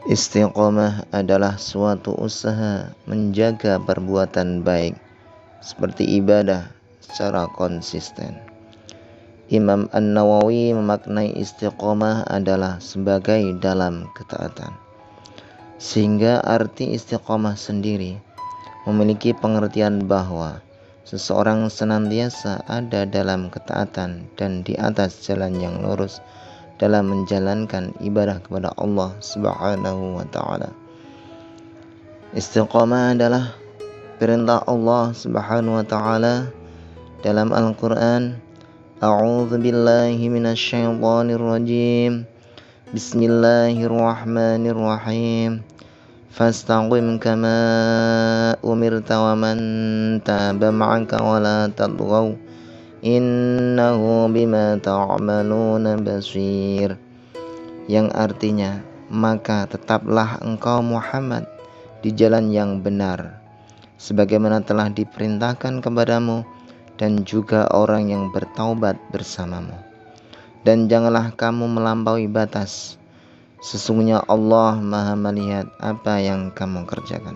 Istiqomah adalah suatu usaha menjaga perbuatan baik seperti ibadah secara konsisten. Imam An-Nawawi memaknai istiqomah adalah sebagai dalam ketaatan. Sehingga arti istiqomah sendiri memiliki pengertian bahwa seseorang senantiasa ada dalam ketaatan dan di atas jalan yang lurus dalam menjalankan ibadah kepada Allah Subhanahu wa taala. Istiqamah adalah perintah Allah Subhanahu wa taala dalam Al-Qur'an. A'udzu billahi minasyaitonir rajim. Bismillahirrahmanirrahim. Fastaqim kama umirta wa man taba ma'aka wa la tadghaw innahu bima ta'maluna basir. Yang artinya, maka tetaplah engkau Muhammad di jalan yang benar sebagaimana telah diperintahkan kepadamu dan juga orang yang bertaubat bersamamu. Dan janganlah kamu melampaui batas. Sesungguhnya Allah Maha melihat apa yang kamu kerjakan.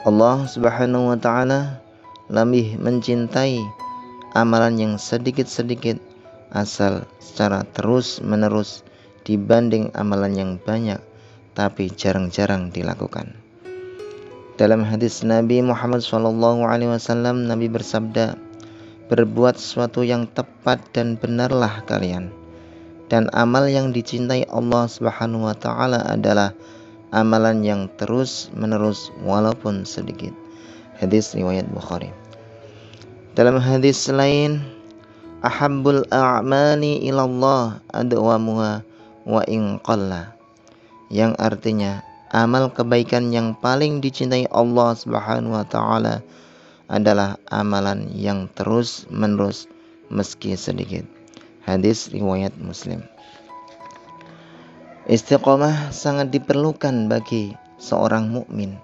Allah Subhanahu wa taala lebih mencintai amalan yang sedikit-sedikit asal secara terus-menerus dibanding amalan yang banyak tapi jarang-jarang dilakukan. Dalam hadis Nabi Muhammad SAW, Nabi bersabda, "Berbuat sesuatu yang tepat dan benarlah kalian. Dan amal yang dicintai Allah Subhanahu wa taala adalah amalan yang terus-menerus walaupun sedikit." Hadis riwayat Bukhari. Dalam hadis lain, ahabbul a'mali ilallah adwamuha wa in qalla, yang artinya amal kebaikan yang paling dicintai Allah Subhanahu wa taala adalah amalan yang terus-menerus meski sedikit. Hadis riwayat Muslim. Istiqomah sangat diperlukan bagi seorang mukmin.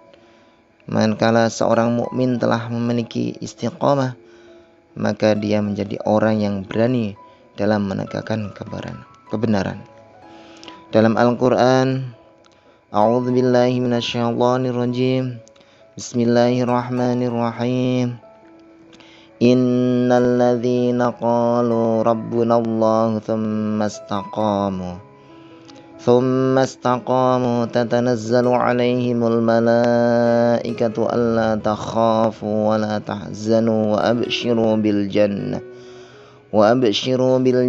Manakala seorang mukmin telah memiliki istiqomah, maka dia menjadi orang yang berani dalam menegakkan kebenaran. Dalam Al-Qur'an, A'udzu billahi minasyaitonir rajim. Bismillahirrahmanirrahim. Innal ladzina qalu rabbunallahu thumma istaqamu tatanazzalu 'alaihimul malaikatu alla takhafu wa la tahzanu wa abshiru bil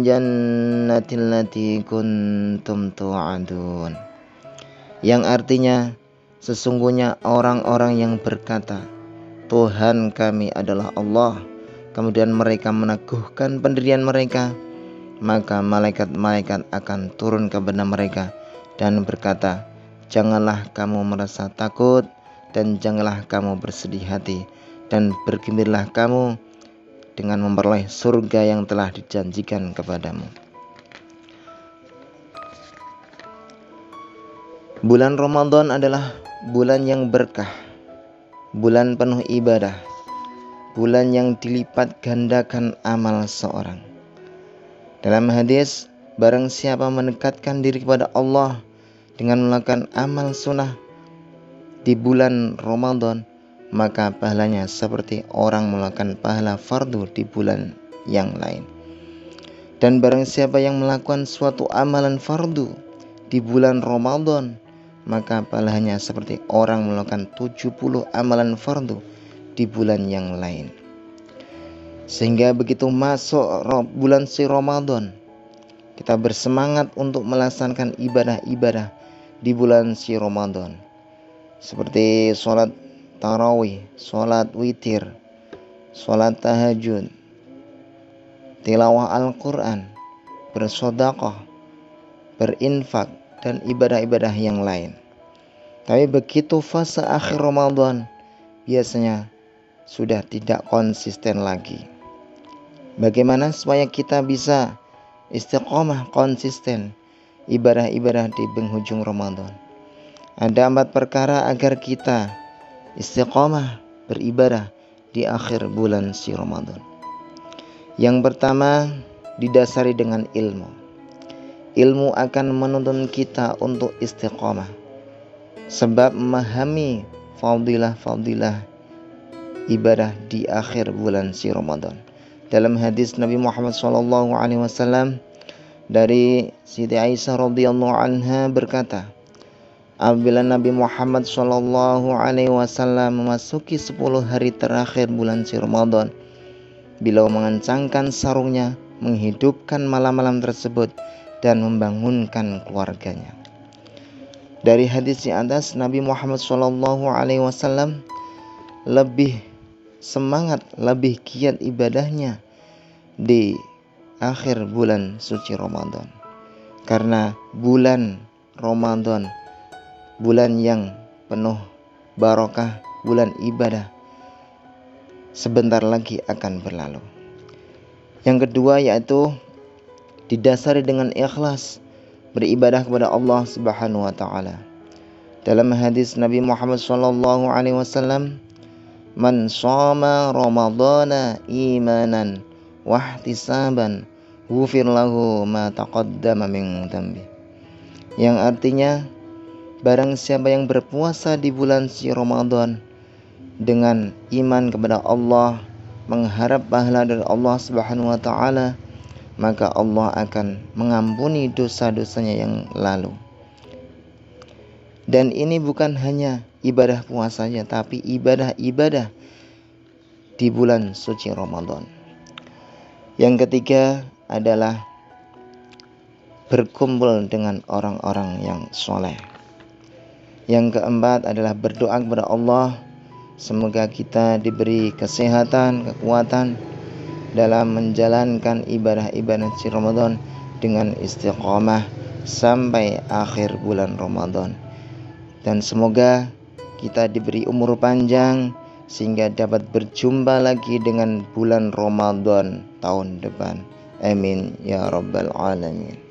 jannati allati kuntum tu'adun. Yang artinya, sesungguhnya orang-orang yang berkata, Tuhan kami adalah Allah, kemudian mereka meneguhkan pendirian mereka, maka malaikat-malaikat akan turun kepada mereka dan berkata, janganlah kamu merasa takut dan janganlah kamu bersedih hati, dan bergembiralah kamu dengan memperoleh surga yang telah dijanjikan kepadamu. Bulan Ramadan adalah bulan yang berkah, bulan penuh ibadah, bulan yang dilipat gandakan amal seorang. Dalam hadis, barang siapa mendekatkan diri kepada Allah dengan melakukan amal sunnah di bulan Ramadan, maka pahalanya seperti orang melakukan pahala fardu di bulan yang lain. Dan barang siapa yang melakukan suatu amalan fardu di bulan Ramadan, maka pahalanya seperti orang melakukan 70 amalan fardu di bulan yang lain. Sehingga begitu masuk bulan si Ramadan, kita bersemangat untuk melaksanakan ibadah-ibadah di bulan si Ramadan, seperti sholat tarawih, sholat witir, sholat tahajud, tilawah Al-Quran, bersedekah, berinfak, dan ibadah-ibadah yang lain. Tapi begitu fase akhir Ramadan, biasanya sudah tidak konsisten lagi. Bagaimana supaya kita bisa istiqomah konsisten ibadah-ibadah di penghujung Ramadan? Ada 4 perkara agar kita istiqomah beribadah di akhir bulan si Ramadan. Yang pertama, didasari dengan ilmu. Ilmu akan menuntun kita untuk istiqomah, sebab memahami fadilah-fadilah ibadah di akhir bulan si Ramadan. Dalam hadis Nabi Muhammad SAW dari Siti Aisyah radhiyallahu anha berkata, apabila Nabi Muhammad SAW memasuki 10 hari terakhir bulan si Ramadan, beliau mengencangkan sarungnya, menghidupkan malam-malam tersebut dan membangunkan keluarganya. Dari hadis di atas, Nabi Muhammad SAW lebih semangat, lebih giat ibadahnya di akhir bulan suci Ramadan. Karena bulan Ramadan, bulan yang penuh barokah, bulan ibadah, sebentar lagi akan berlalu. Yang kedua yaitu didasari dengan ikhlas beribadah kepada Allah Subhanahu wa taala. Dalam hadis Nabi Muhammad SAW, man shoma ramadhana imanan wahtisaban ghufir lahu ma taqaddama min dhanbi. Yang artinya, barang siapa yang berpuasa di bulan si Ramadan dengan iman kepada Allah, mengharap pahala dari Allah Subhanahu wa taala, maka Allah akan mengampuni dosa-dosanya yang lalu. Dan ini bukan hanya ibadah puasanya, tapi ibadah-ibadah di bulan suci Ramadan. Yang ketiga adalah berkumpul dengan orang-orang yang soleh. Yang keempat adalah berdoa kepada Allah, semoga kita diberi kesehatan, kekuatan dalam menjalankan ibadah-ibadah suci Ramadan dengan istiqomah sampai akhir bulan Ramadan. Dan semoga kita diberi umur panjang sehingga dapat berjumpa lagi dengan bulan Ramadan tahun depan. Amin ya rabbal alamin.